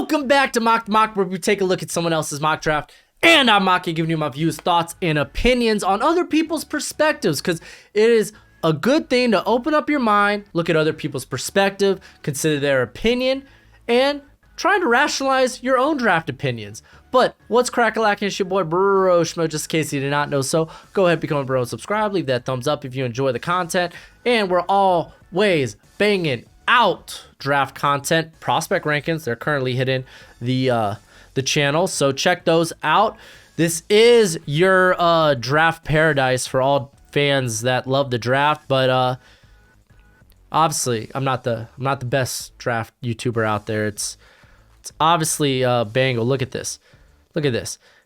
Welcome back to Mock where we take a look at someone else's mock draft. And I'm mocking, giving you my views, thoughts, and opinions on other people's perspectives, because it is a good thing to open up your mind, look at other people's perspective, consider their opinion, and try to rationalize your own draft opinions. But what's crack-a-lackin'? It's your boy Broshmo, just in case you did not know so. Go ahead, become a bro and subscribe. Leave that thumbs up if you enjoy the content. And we're always banging out draft content, prospect rankings. They're currently hitting the channel, so check those out. This is your draft paradise for all fans that love the draft, but obviously I'm not the best draft YouTuber out there. It's obviously Bengal. Look at this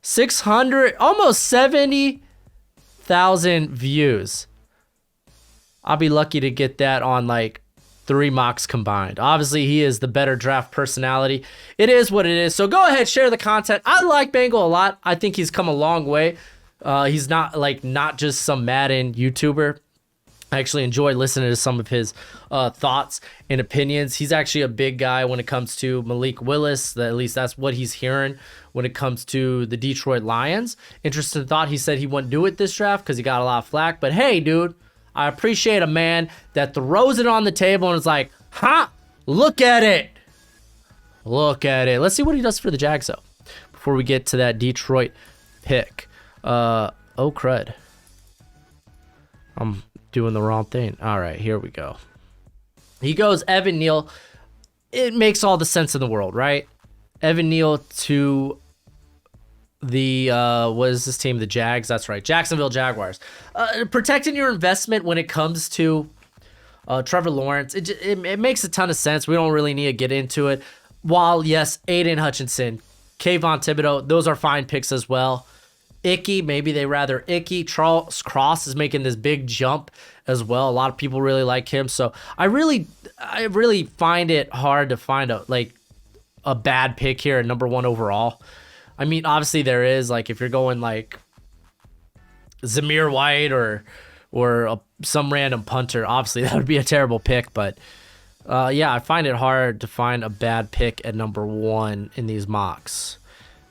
600, almost 70,000 views. I'll be lucky to get that on like 3 mocks combined. Obviously, he is the better draft personality. It is what it is. So go ahead, share the content. I like Bengal a lot. I think he's come a long way. He's not just some Madden YouTuber. I actually enjoy listening to some of his thoughts and opinions. He's actually a big guy when it comes to Malik Willis. At least that's what he's hearing when it comes to the Detroit Lions. Interesting thought. He said he wouldn't do it this draft because he got a lot of flack. But hey, dude, I appreciate a man that throws it on the table and is like, look at it. Look at it. Let's see what he does for the Jags, though, before we get to that Detroit pick. Oh, crud. I'm doing the wrong thing. All right, here we go. He goes Evan Neal. It makes all the sense in the world, right? Evan Neal to the what is this team? The Jags. That's right, Jacksonville Jaguars. Protecting your investment when it comes to Trevor Lawrence, it makes a ton of sense. We don't really need to get into it. While yes, Aiden Hutchinson, Kayvon Thibodeau, those are fine picks as well. Icky, maybe they rather Icky. Charles Cross is making this big jump as well. A lot of people really like him, so I really find it hard to find a bad pick here at number 1 overall. I mean, obviously there is, like, if you're going like Zamir White or some random punter, obviously that would be a terrible pick. But yeah, I find it hard to find a bad pick at number 1 in these mocks.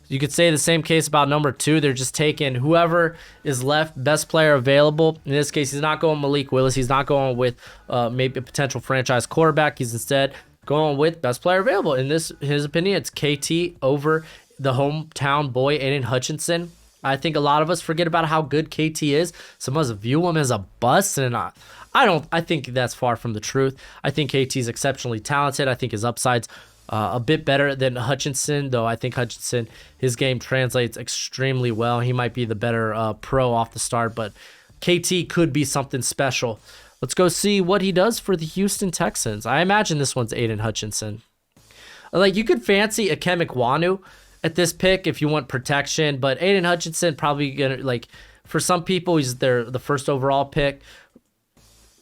You could say the same case about number 2. They're just taking whoever is left, best player available. In this case, he's not going Malik Willis. He's not going with maybe a potential franchise quarterback. He's instead going with best player available. In his opinion, it's KT over the hometown boy, Aiden Hutchinson. I think a lot of us forget about how good KT is. Some of us view him as a bust, and I think that's far from the truth. I think KT is exceptionally talented. I think his upside's a bit better than Hutchinson, though I think Hutchinson, his game translates extremely well. He might be the better pro off the start, but KT could be something special. Let's go see what he does for the Houston Texans. I imagine this one's Aiden Hutchinson. Like, you could fancy Akem Ekwonu at this pick if you want protection, but Aiden Hutchinson probably gonna, like, for some people, he's the first overall pick.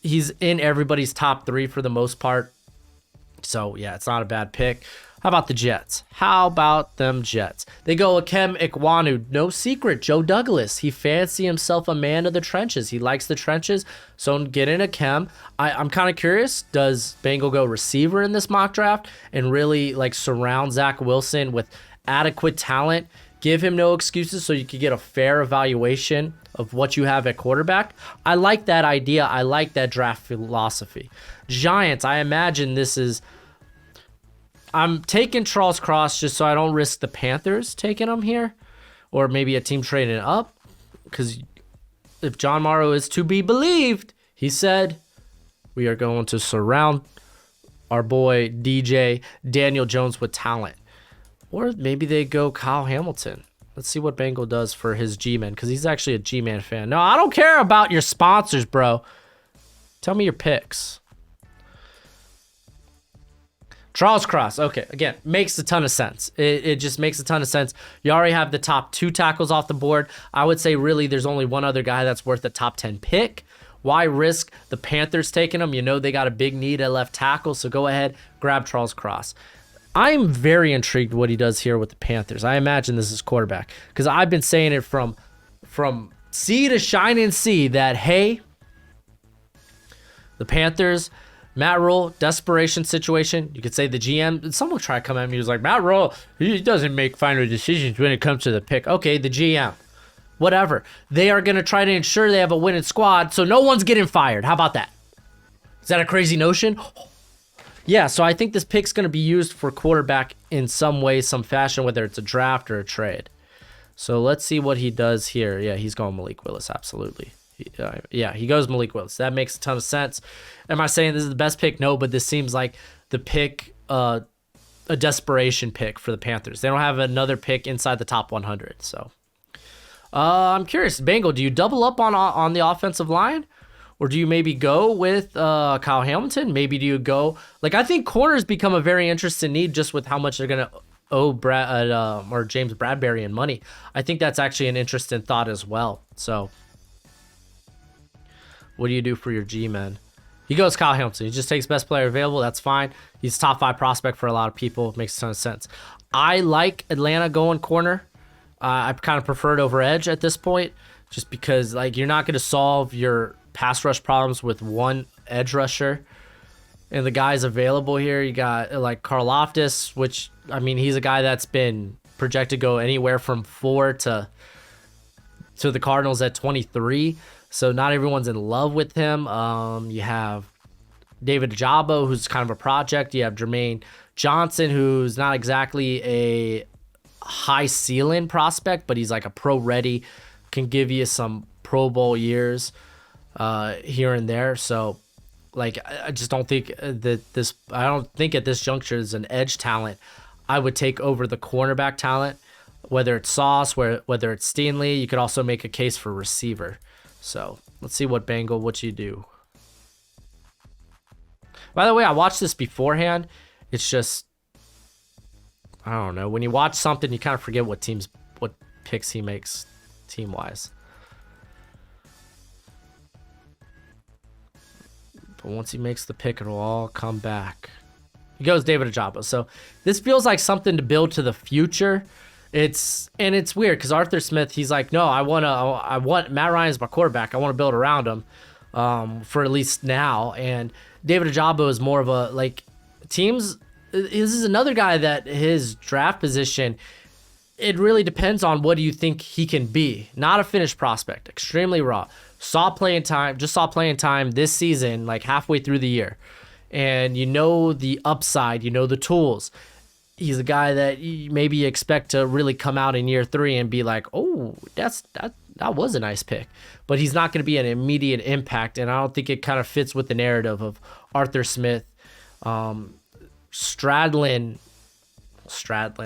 He's in everybody's top 3 for the most part. So yeah, it's not a bad pick. How about the Jets? How about them Jets? They go Akem Ekwonu. No secret, Joe Douglas. He fancy himself a man of the trenches. He likes the trenches, so get in Akem. I'm kind of curious, does Bengal go receiver in this mock draft and really like surround Zach Wilson with adequate talent, give him no excuses so you could get a fair evaluation of what you have at quarterback? I like that idea. I like that draft philosophy. Giants, I imagine this is... I'm taking Charles Cross just so I don't risk the Panthers taking him here, or maybe a team trading up, because if John Morrow is to be believed, he said, we are going to surround our boy DJ Daniel Jones with talent. Or maybe they go Kyle Hamilton. Let's see what Bengal does for his G-Man, because he's actually a G-Man fan. No, I don't care about your sponsors, bro. Tell me your picks. Charles Cross, okay, again, makes a ton of sense. It just makes a ton of sense. You already have the top 2 tackles off the board. I would say really there's only one other guy that's worth a top 10 pick. Why risk the Panthers taking him? You know they got a big need at left tackle, so go ahead, grab Charles Cross. I'm very intrigued what he does here with the Panthers. I imagine this is quarterback, because I've been saying it from sea to shining sea that, hey, the Panthers Matt Rule, desperation situation. You could say the GM. Someone tried to come at me. He was like, Matt Rule, he doesn't make final decisions when it comes to the pick. Okay, the GM. Whatever. They are going to try to ensure they have a winning squad, so no one's getting fired. How about that? Is that a crazy notion? Yeah, so I think this pick's going to be used for quarterback in some way, some fashion, whether it's a draft or a trade. So let's see what he does here. Yeah, he's going Malik Willis, absolutely. He goes Malik Willis. That makes a ton of sense. Am I saying this is the best pick? No, but this seems like the pick, a desperation pick for the Panthers. They don't have another pick inside the top 100. So I'm curious, Bengal, do you double up on the offensive line? Or do you maybe go with Kyle Hamilton? Maybe do you go... Like, I think corners become a very interesting need just with how much they're going to owe James Bradbury in money. I think that's actually an interesting thought as well. So... what do you do for your G-men? He goes Kyle Hamilton. He just takes best player available. That's fine. He's top 5 prospect for a lot of people. Makes a ton of sense. I like Atlanta going corner. I kind of prefer it over edge at this point, just because like you're not going to solve your pass rush problems with one edge rusher. And the guys available here, you got like Karlaftis, which I mean he's a guy that's been projected to go anywhere from 4 to the Cardinals at 23. So not everyone's in love with him. You have David Ajabo, who's kind of a project. You have Jermaine Johnson, who's not exactly a high ceiling prospect, but he's like a pro ready, can give you some Pro Bowl years here and there. So like I just don't think that I don't think at this juncture is an edge talent I would take over the cornerback talent, whether it's Sauce, whether it's Steenley. You could also make a case for receiver. So let's see what you do. By the way, I watched this beforehand. It's just, I don't know. When you watch something, you kind of forget what picks he makes team wise. But once he makes the pick, it'll all come back. He goes David Ajabo. So this feels like something to build to the future. It's weird because Arthur Smith, he's like, no, I want Matt Ryan as my quarterback. I want to build around him for at least now. And David Ajabo is more of a like teams. This is another guy that his draft position, it really depends on what do you think he can be. Not a finished prospect, extremely raw. Saw playing time this season, like halfway through the year, and you know the upside, you know the tools. He's a guy that you maybe expect to really come out in year 3 and be like, oh, that was a nice pick. But he's not going to be an immediate impact, and I don't think it kind of fits with the narrative of Arthur Smith, straddling,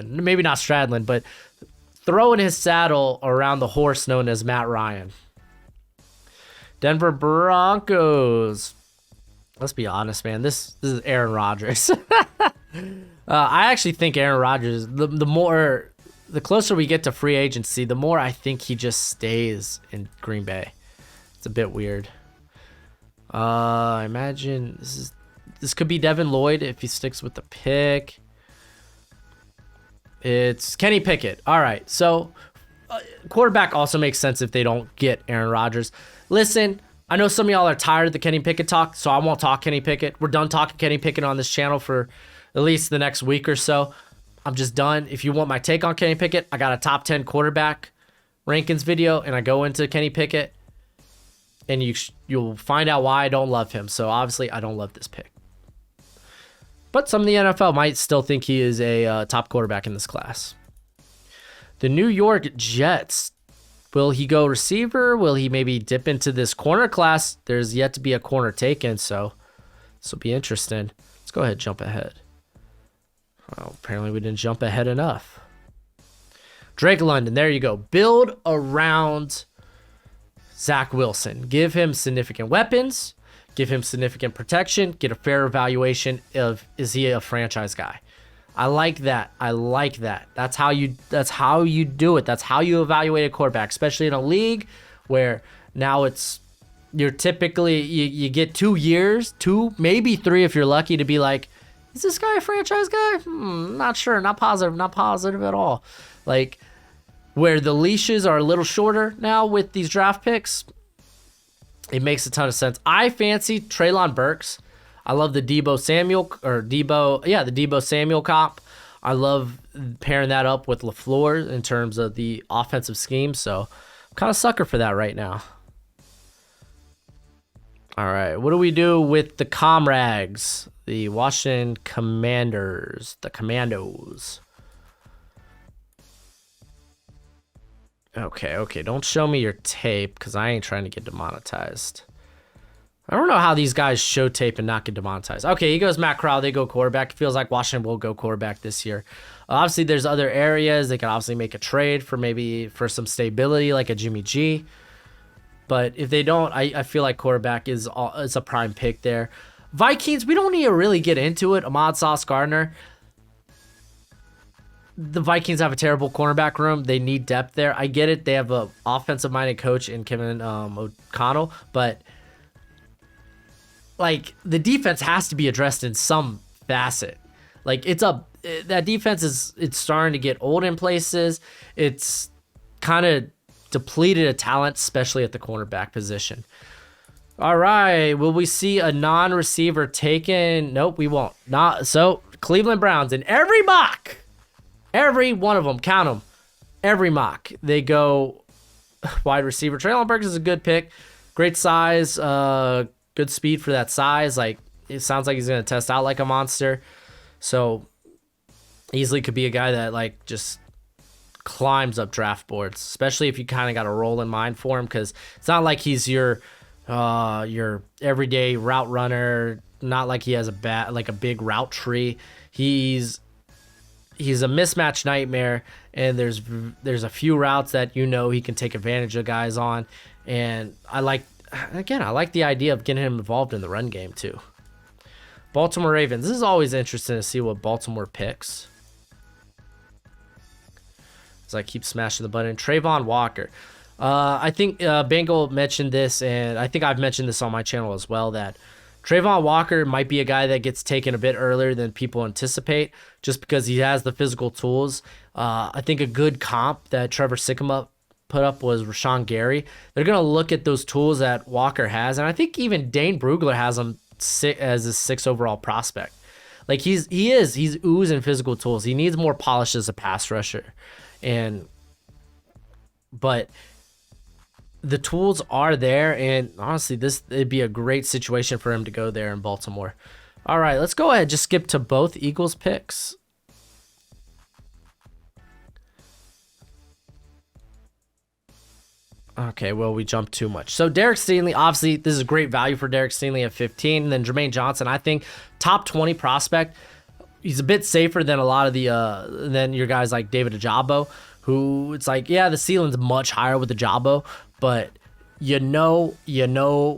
maybe not straddling, but throwing his saddle around the horse known as Matt Ryan. Denver Broncos. Let's be honest, man. This is Aaron Rodgers. I actually think Aaron Rodgers, the closer we get to free agency, the more I think he just stays in Green Bay. It's a bit weird. I imagine this could be Devin Lloyd if he sticks with the pick. It's Kenny Pickett. All right, so quarterback also makes sense if they don't get Aaron Rodgers. Listen, I know some of y'all are tired of the Kenny Pickett talk, so I won't talk Kenny Pickett. We're done talking Kenny Pickett on this channel for at least the next week or so. I'm just done. If you want my take on Kenny Pickett, I got a top 10 quarterback rankings video, and I go into Kenny Pickett, and you'll find out why I don't love him. So obviously, I don't love this pick. But some of the NFL might still think he is a top quarterback in this class. The New York Jets. Will he go receiver? Will he maybe dip into this corner class? There's yet to be a corner taken, so this will be interesting. Let's go ahead and jump ahead. Well, apparently we didn't jump ahead enough. Drake London, there you go. Build around Zach Wilson. Give him significant weapons. Give him significant protection. Get a fair evaluation of, is he a franchise guy? I like that. That's how you do it. That's how you evaluate a quarterback, especially in a league where now you're typically, you get 2 years, 2, maybe 3 if you're lucky to be like, is this guy a franchise guy? Not sure. Not positive at all. Like where the leashes are a little shorter now with these draft picks, it makes a ton of sense. I fancy Treylon Burks. I love the Debo Samuel the Debo Samuel comp. I love pairing that up with LaFleur in terms of the offensive scheme. So I'm kind of sucker for that right now. All right, what do we do with the Comrags, the Washington Commanders, the Commandos? Okay, don't show me your tape because I ain't trying to get demonetized. I don't know how these guys show tape and not get demonetized. Okay, he goes Matt Corral. They go quarterback. It feels like Washington will go quarterback this year. Obviously, there's other areas. They can obviously make a trade for some stability, like a Jimmy G. But if they don't, I feel like quarterback is a prime pick there. Vikings, we don't need to really get into it. Ahmad Sauce Gardner. The Vikings have a terrible cornerback room. They need depth there. I get it. They have an offensive-minded coach in Kevin O'Connell, but like the defense has to be addressed in some facet. Like that defense it's starting to get old in places. It's kind of depleted of talent, especially at the cornerback position. All right, will we see a non-receiver taken? Nope, we won't. Not so. Cleveland Browns in every mock, every one of them, count them, every mock they go wide receiver. Traylon Burks is a good pick, great size, good speed for that size. Like it sounds like he's gonna test out like a monster. So easily could be a guy that like just climbs up draft boards, especially if you kind of got a role in mind for him, because it's not like he's your everyday route runner. Not like he has a big route tree. He's a mismatch nightmare, and there's a few routes that he can take advantage of guys on, and I like the idea of getting him involved in the run game too. Baltimore Ravens. This is always interesting to see what Baltimore picks. As I keep smashing the button. Trayvon Walker. I think Bengal mentioned this, and I think I've mentioned this on my channel as well, that Trayvon Walker might be a guy that gets taken a bit earlier than people anticipate just because he has the physical tools. I think a good comp that Trevor Sikkema put up was Rashawn Gary. They're going to look at those tools that Walker has, and I think even Dane Brugler has him as a 6th overall prospect. Like he's oozing physical tools. He needs more polish as a pass rusher, but the tools are there, and honestly, it'd be a great situation for him to go there in Baltimore. All right, let's go ahead. Just skip to both Eagles picks. Okay, well, we jumped too much. So Derek Stingley, obviously, this is great value for Derek Stingley at 15. And then Jermaine Johnson, I think, top 20 prospect. He's a bit safer than a lot of than your guys like David Ajabo, who it's like, yeah, the ceiling's much higher with Ajabo, but you know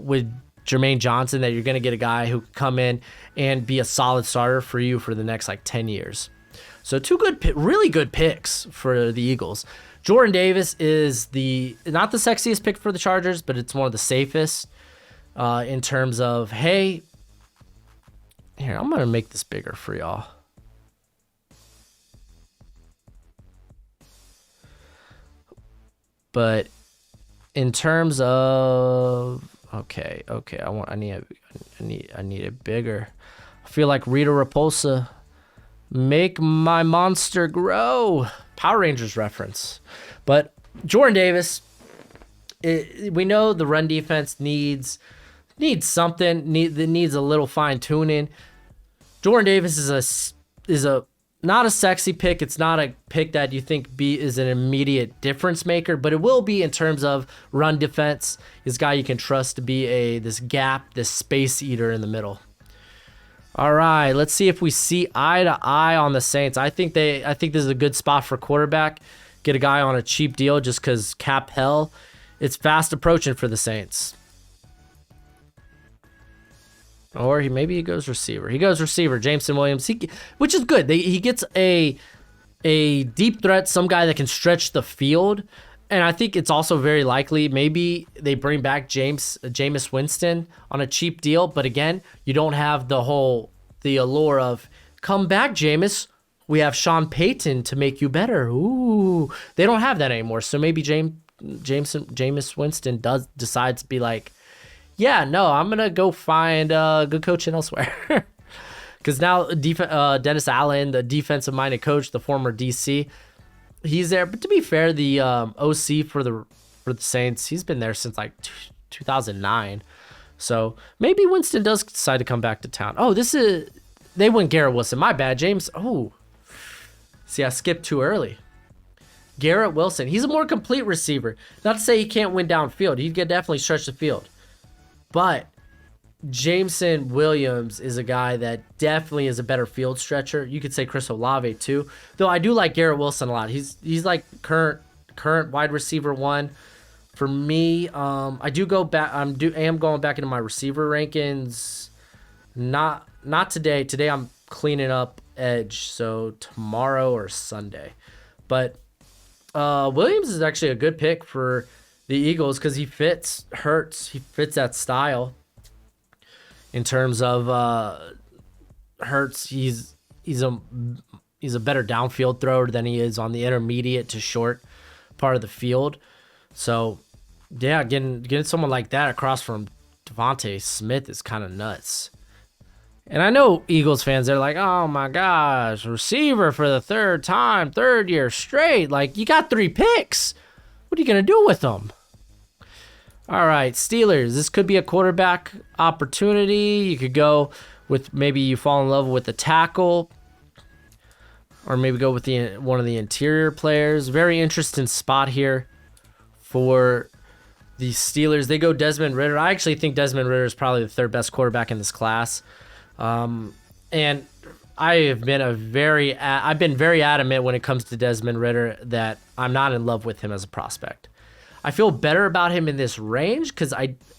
with Jermaine Johnson that you're going to get a guy who can come in and be a solid starter for you for the next like 10 years. So really good picks for the Eagles. Jordan Davis is not the sexiest pick for the Chargers, but it's one of the safest in terms of, hey, here, I'm going to make this bigger for y'all. But in terms of, okay, I need it bigger. I feel like Rita Repulsa, make my monster grow. Power Rangers reference. But Jordan Davis, we know the run defense needs something. Needs a little fine tuning. Jordan Davis is a not a sexy pick. It's not a pick that you think is an immediate difference maker, but it will be in terms of run defense. He's a guy you can trust to be this space eater in the middle. All right, let's see if we see eye to eye on the Saints. I think this is a good spot for quarterback. Get a guy on a cheap deal just because cap hell. It's fast approaching for the Saints. Or maybe he goes receiver. He goes receiver, Jameson Williams, which is good. He gets a deep threat, some guy that can stretch the field. And I think it's also very likely maybe they bring back Jameis Winston on a cheap deal. But again, you don't have the allure of, come back, Jameis. We have Sean Payton to make you better. Ooh, they don't have that anymore. So maybe Jameis Winston decides to be like, Yeah, no, I'm gonna go find good coaching elsewhere. Because now Dennis Allen, the defensive-minded coach, the former DC, he's there. But to be fair, the OC for the Saints, he's been there since like 2009. So maybe Winston does decide to come back to town. Oh, they went Garrett Wilson. My bad, James. Oh, see, I skipped too early. Garrett Wilson. He's a more complete receiver. Not to say he can't win downfield. He could definitely stretch the field. But Jameson Williams is a guy that definitely is a better field stretcher. You could say Chris Olave too. Though I do like Garrett Wilson a lot. He's like current wide receiver one. For me, I do go back. Am going back into my receiver rankings. Not today. Today I'm cleaning up edge. So tomorrow or Sunday. But Williams is actually a good pick for the Eagles because he fits Hurts. He fits that style. In terms of Hurts, he's a better downfield thrower than he is on the intermediate to short part of the field. So, yeah, getting someone like that across from Devontae Smith is kind of nuts. And I know Eagles fans, they're like, oh my gosh, receiver for the third year straight. Like, you got 3 picks. What are you going to do with them? All right, Steelers. This could be a quarterback opportunity. You could go with maybe you fall in love with the tackle, or maybe go with one of the interior players. Very interesting spot here for the Steelers. They go Desmond Ritter. I actually think Desmond Ritter is probably the 3rd best quarterback in this class. And I've been very adamant when it comes to Desmond Ritter that I'm not in love with him as a prospect. I feel better about him in this range because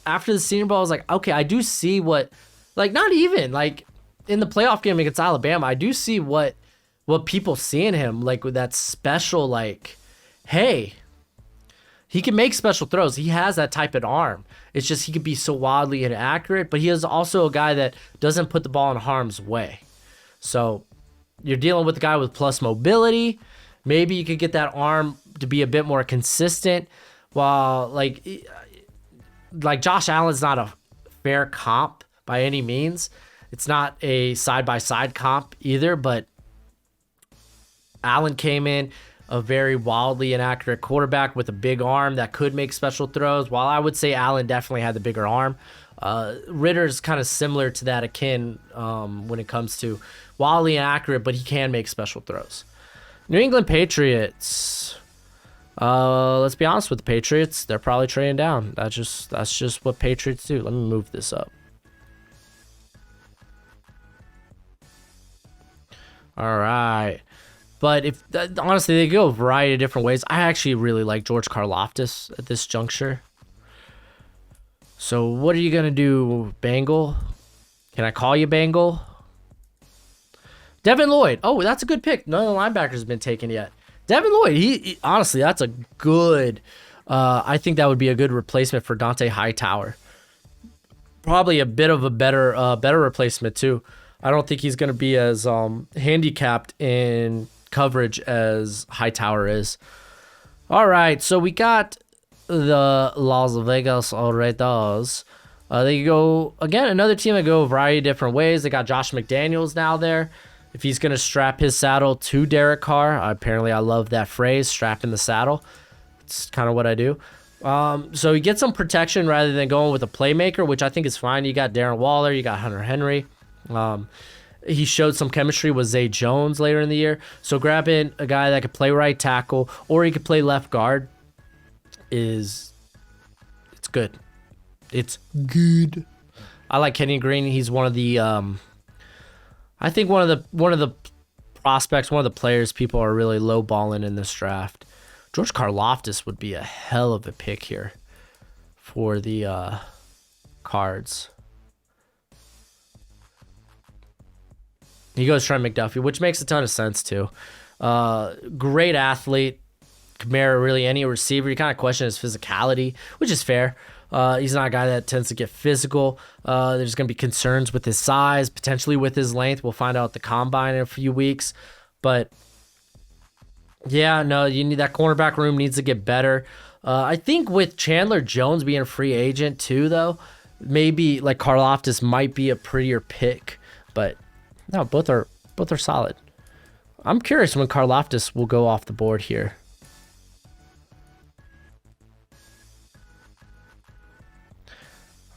after the Senior Bowl, I was like, okay, I do see what, like, not even like in the playoff game against Alabama, I do see what people see in him, like with that special, like, hey, he can make special throws. He has that type of arm. It's just he could be so wildly inaccurate, but he is also a guy that doesn't put the ball in harm's way. So you're dealing with a guy with plus mobility. Maybe you could get that arm to be a bit more consistent. While like Josh Allen's not a fair comp by any means. It's not a side-by-side comp either, but Allen came in a very wildly inaccurate quarterback with a big arm that could make special throws. While I would say Allen definitely had the bigger arm, Ritter's kind of similar to that akin when it comes to wildly inaccurate, but he can make special throws. New England Patriots. Let's be honest with the Patriots. They're probably trading down. That's just what Patriots do. Let me move this up. All right. But honestly, they go a variety of different ways. I actually really like George Karlaftis at this juncture. So what are you going to do, Bengal? Can I call you Bengal? Devin Lloyd. Oh, that's a good pick. None of the linebackers have been taken yet. Devin Lloyd, he honestly, that's a good, I think that would be a good replacement for Dante Hightower. Probably a bit of a better replacement too. I don't think he's going to be as handicapped in coverage as Hightower is. All right, so we got the Las Vegas Raiders. They go, again, another team that go a variety of different ways. They got Josh McDaniels now there. If he's going to strap his saddle to Derek Carr, apparently I love that phrase, strap in the saddle. It's kind of what I do. So he gets some protection rather than going with a playmaker, which I think is fine. You got Darren Waller, you got Hunter Henry. He showed some chemistry with Zay Jones later in the year. So grabbing a guy that could play right tackle or he could play left guard it's good. It's good. I like Kenny Green. He's one of the I think one of the prospects, one of the players people are really lowballing in this draft. George Karlaftis would be a hell of a pick here for the Cards. He goes Trent McDuffie, which makes a ton of sense too. Great athlete. Kamara, really any receiver. You kind of question his physicality, which is fair. He's not a guy that tends to get physical. There's going to be concerns with his size, potentially with his length. We'll find out at the combine in a few weeks. But yeah, no, you need that cornerback room needs to get better. I think with Chandler Jones being a free agent too, though, Maybe like Karlaftis might be a prettier pick, but no, both are solid. I'm curious when Karlaftis will go off the board here.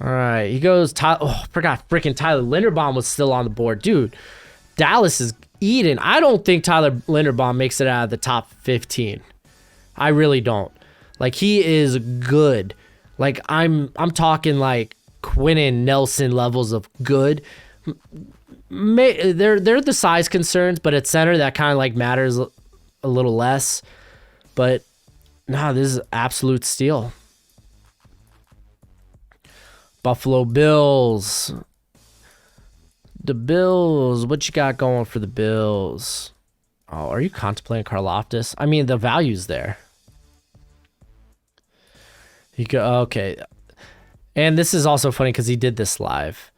All right, he goes. Oh, forgot freaking Tyler Linderbaum was still on the board, dude. Dallas is eating. I don't think Tyler Linderbaum makes it out of the top 15. I really don't. Like, he is good. Like, I'm talking like Quentin Nelson levels of good. They're the size concerns, but at center that kind of like matters a little less. But nah, this is absolute steal. Buffalo Bills. The Bills. What you got going for the Bills? Oh, are you contemplating Karlaftis? I mean, the value's there. You go okay. And this is also funny because he did this live.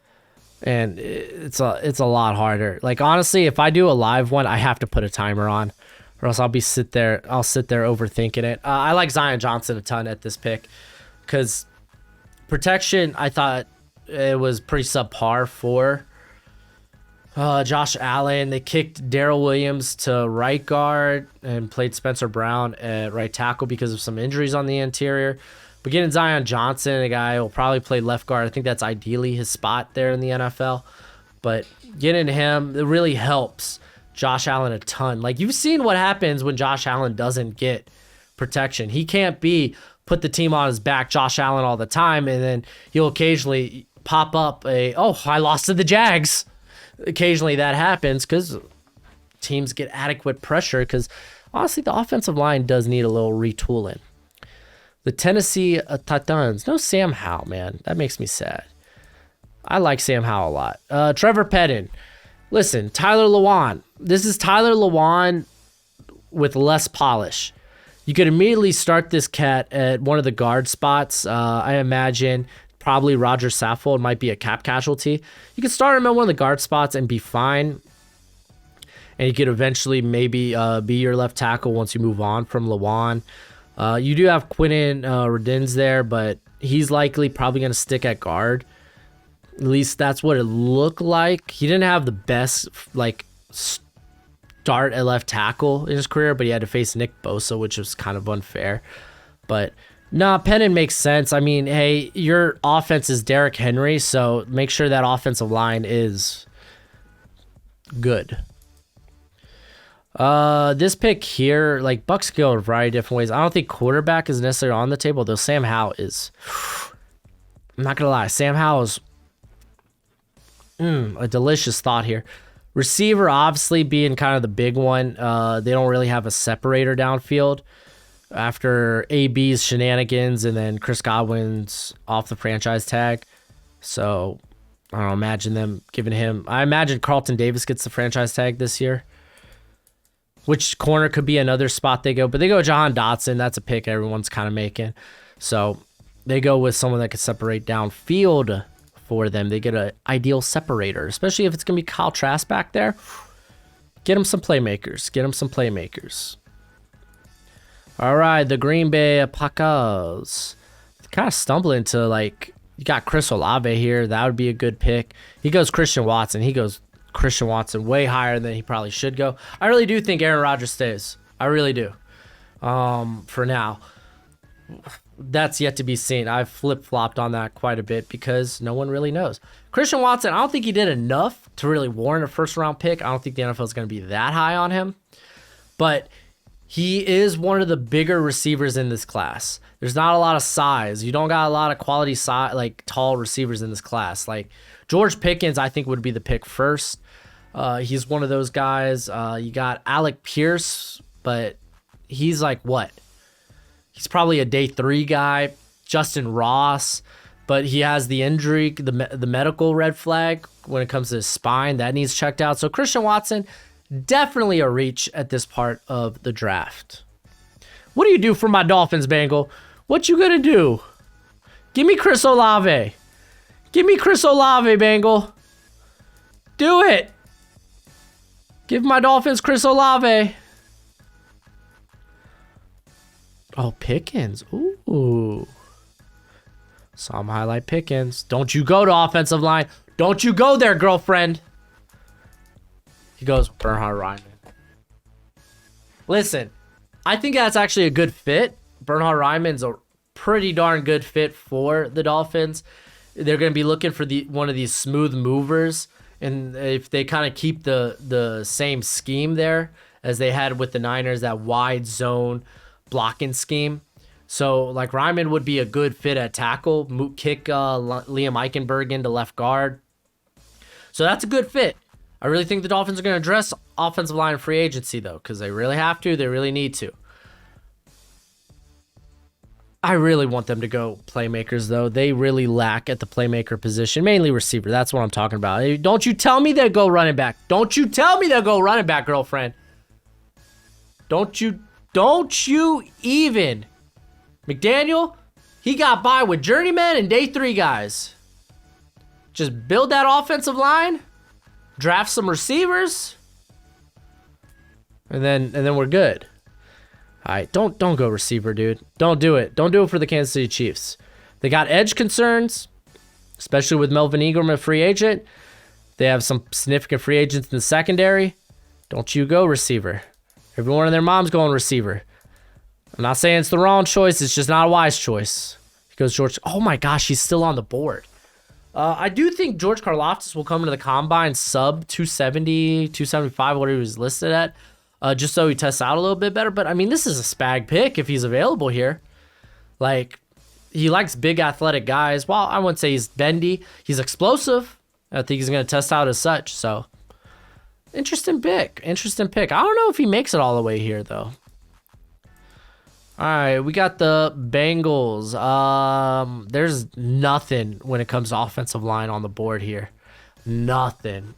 And it's a lot harder. Like, honestly, if I do a live one, I have to put a timer on, or else I'll sit there overthinking it. I like Zion Johnson a ton at this pick because protection, I thought it was pretty subpar for Josh Allen. They kicked Darrell Williams to right guard and played Spencer Brown at right tackle because of some injuries on the interior. But getting Zion Johnson, a guy who will probably play left guard, I think that's ideally his spot there in the NFL. But getting him, it really helps Josh Allen a ton. Like, you've seen what happens when Josh Allen doesn't get protection. He can't put the team on his back, Josh Allen, all the time, and then he'll occasionally pop up I lost to the Jags. Occasionally that happens because teams get adequate pressure because, honestly, the offensive line does need a little retooling. The Tennessee Titans. No Sam Howell, man. That makes me sad. I like Sam Howell a lot. Trevor Pettin. Listen, Tyler Lewan. This is Tyler Lewan with less polish. You could immediately start this cat at one of the guard spots. I imagine probably Roger Saffold might be a cap casualty. You could start him at one of the guard spots and be fine. And you could eventually maybe be your left tackle once you move on from Lewan. You do have Quinton Redins there, but he's likely probably going to stick at guard. At least that's what it looked like. He didn't have the best start at left tackle in his career, but he had to face Nick Bosa, which was kind of unfair. But Pennon makes sense. I mean, hey, your offense is Derrick Henry, so make sure that offensive line is good. This pick here, like, Bucks go a variety of different ways. I don't think quarterback is necessarily on the table, though Sam Howell is. I'm not gonna lie, Sam Howell is a delicious thought here. Receiver, obviously, being kind of the big one. They don't really have a separator downfield after AB's shenanigans and then Chris Godwin's off the franchise tag. So I don't imagine them giving him. I imagine Carlton Davis gets the franchise tag this year. Which corner could be another spot they go, but they go Jahan Dotson. That's a pick everyone's kind of making. So they go with someone that could separate downfield for them. They get an ideal separator, especially if it's going to be Kyle Trask back there. Get him some playmakers. All right, the Green Bay Packers. Kind of stumble into, like, you got Chris Olave here. That would be a good pick. He goes Christian Watson. He goes Christian Watson way higher than he probably should go. I really do think Aaron Rodgers stays. I really do. For now. That's yet to be seen. I've flip-flopped on that quite a bit because no one really knows. Christian Watson, I don't think he did enough to really warrant a first-round pick. I don't think the NFL is going to be that high on him. But he is one of the bigger receivers in this class. There's not a lot of size. You don't got a lot of quality size, like tall receivers in this class. Like George Pickens, I think, would be the pick first. He's one of those guys. You got Alec Pierce, but he's like what? He's probably a day 3 guy. Justin Ross, but he has the injury, the medical red flag when it comes to his spine. That needs checked out. So Christian Watson, definitely a reach at this part of the draft. What do you do for my Dolphins, Bengal? What you gonna do? Give me Chris Olave. Give me Chris Olave, Bengal. Do it. Give my Dolphins Chris Olave. Oh, Pickens. Ooh. Saw him highlight Pickens. Don't you go to offensive line. Don't you go there, girlfriend. He goes, Bernhard Raimann. Listen, I think that's actually a good fit. Bernhard Raimann's a pretty darn good fit for the Dolphins. They're going to be looking for one of these smooth movers. And if they kind of keep the same scheme there as they had with the Niners, that wide zone blocking scheme. So, like, Raimann would be a good fit at tackle, kick Liam Eichenberg into left guard. So that's a good fit. I really think the Dolphins are going to address offensive line free agency, though, because they really have to. They really need to. I really want them to go playmakers, though. They really lack at the playmaker position, mainly receiver. That's what I'm talking about. Don't you tell me they'll go running back. Don't you tell me they'll go running back, girlfriend. Don't you even. McDaniel, he got by with journeymen and day 3 guys. Just build that offensive line, draft some receivers, and then we're good. All right, don't go receiver, dude. Don't do it. Don't do it for the Kansas City Chiefs. They got edge concerns, especially with Melvin Ingram, a free agent. They have some significant free agents in the secondary. Don't you go receiver. Everyone and their mom's going receiver. I'm not saying it's the wrong choice. It's just not a wise choice. He goes George. Oh my gosh, he's still on the board. I do think George Karlaftis will come into the combine sub 270, 275, whatever he was listed at, just so he tests out a little bit better. But I mean, this is a spag pick if he's available here. Like, he likes big athletic guys. Well, I wouldn't say he's bendy. He's explosive. I think he's going to test out as such. So, interesting pick. Interesting pick. I don't know if he makes it all the way here, though. All right, we got the Bengals. There's nothing when it comes to offensive line on the board here. Nothing.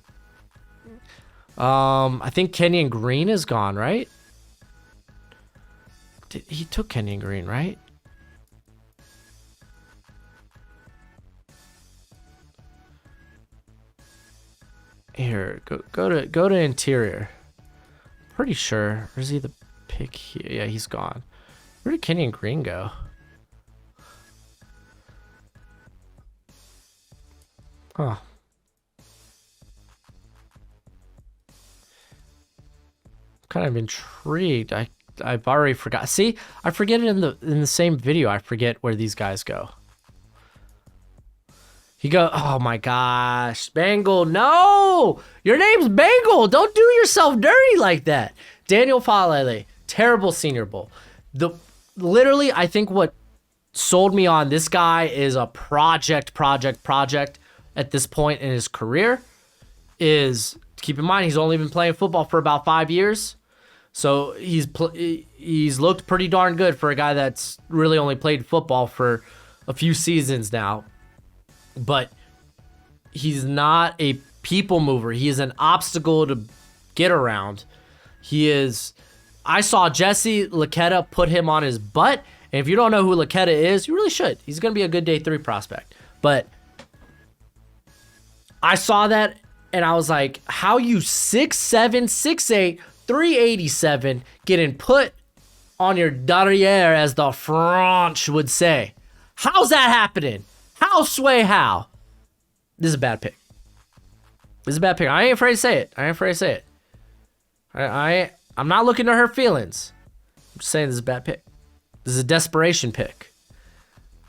I think Kenyon Green is gone, right? He took Kenyon Green, right? Here, go to interior. Pretty sure. Or is he the pick here? Yeah, he's gone. Where did Kenyon Green go? Huh. Kind of intrigued. I've already forgot. See, I forget it in the same video. I forget where these guys go. He go. Oh my gosh, Bengal! No, your name's Bengal. Don't do yourself dirty like that. Daniel Falele, terrible Senior Bowl. Literally, I think what sold me on this guy is a project at this point in his career. Is, keep in mind, he's only been playing football for about 5 years. So he's looked pretty darn good for a guy that's really only played football for a few seasons now. But he's not a people mover. He is an obstacle to get around. He is... I saw Jesse Luketa put him on his butt. And if you don't know who Luketa is, you really should. He's going to be a good day 3 prospect. But I saw that and I was like, how you 6'7", 6'8", 387 getting put on your derriere, as the French would say. How's that happening? How, Sway, how? This is a bad pick. This is a bad pick. I ain't afraid to say it. I'm not looking to hurt feelings. I'm just saying this is a bad pick. This is a desperation pick.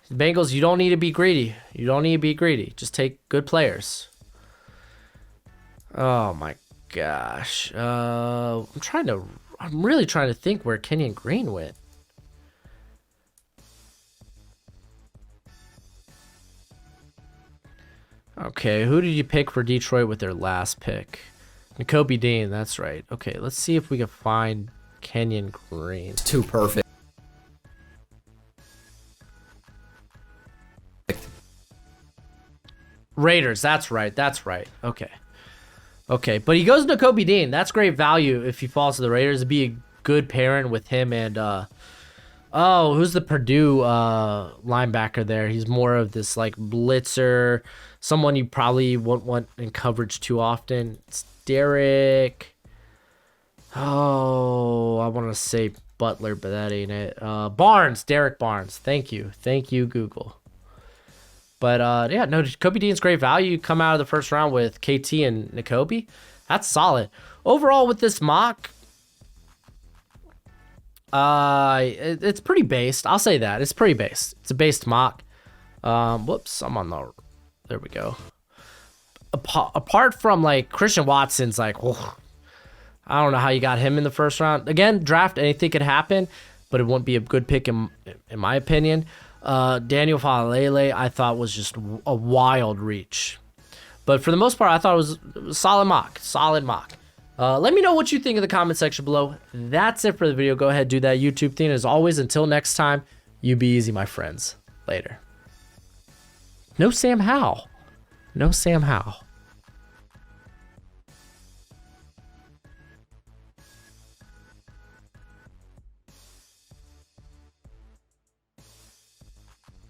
The Bengals, you don't need to be greedy. Just take good players. Oh my gosh. I'm really trying to think where Kenyon Green went. Okay, who did you pick for Detroit with their last pick? Nakobe Dean, that's right. Okay, let's see if we can find Kenyon Green. Too perfect. Raiders, that's right. Okay, but he goes to Nakobe Dean. That's great value if he falls to the Raiders. It'd be a good pairing with him and, who's the Purdue linebacker there? He's more of this, like, blitzer, someone you probably won't want in coverage too often. It's Derek. Oh, I want to say Butler, but that ain't it. Barnes, Derek Barnes. Thank you, Google. But yeah, no, Kobe Dean's great value. You come out of the first round with KT and Nakobe. That's solid. Overall, with this mock, it's pretty based. I'll say that. It's pretty based. It's a based mock. Whoops, I'm on the... There we go. Apart from, like, Christian Watson's, like, oh, I don't know how you got him in the first round. Again, draft, anything could happen, but it won't be a good pick in my opinion. Daniel Falele, I thought was just a wild reach. But for the most part, I thought it was a solid mock. Solid mock. Let me know what you think in the comment section below. That's it for the video. Go ahead, do that YouTube thing. As always, until next time, you be easy, my friends. Later. No Sam Howell. No Sam Howell.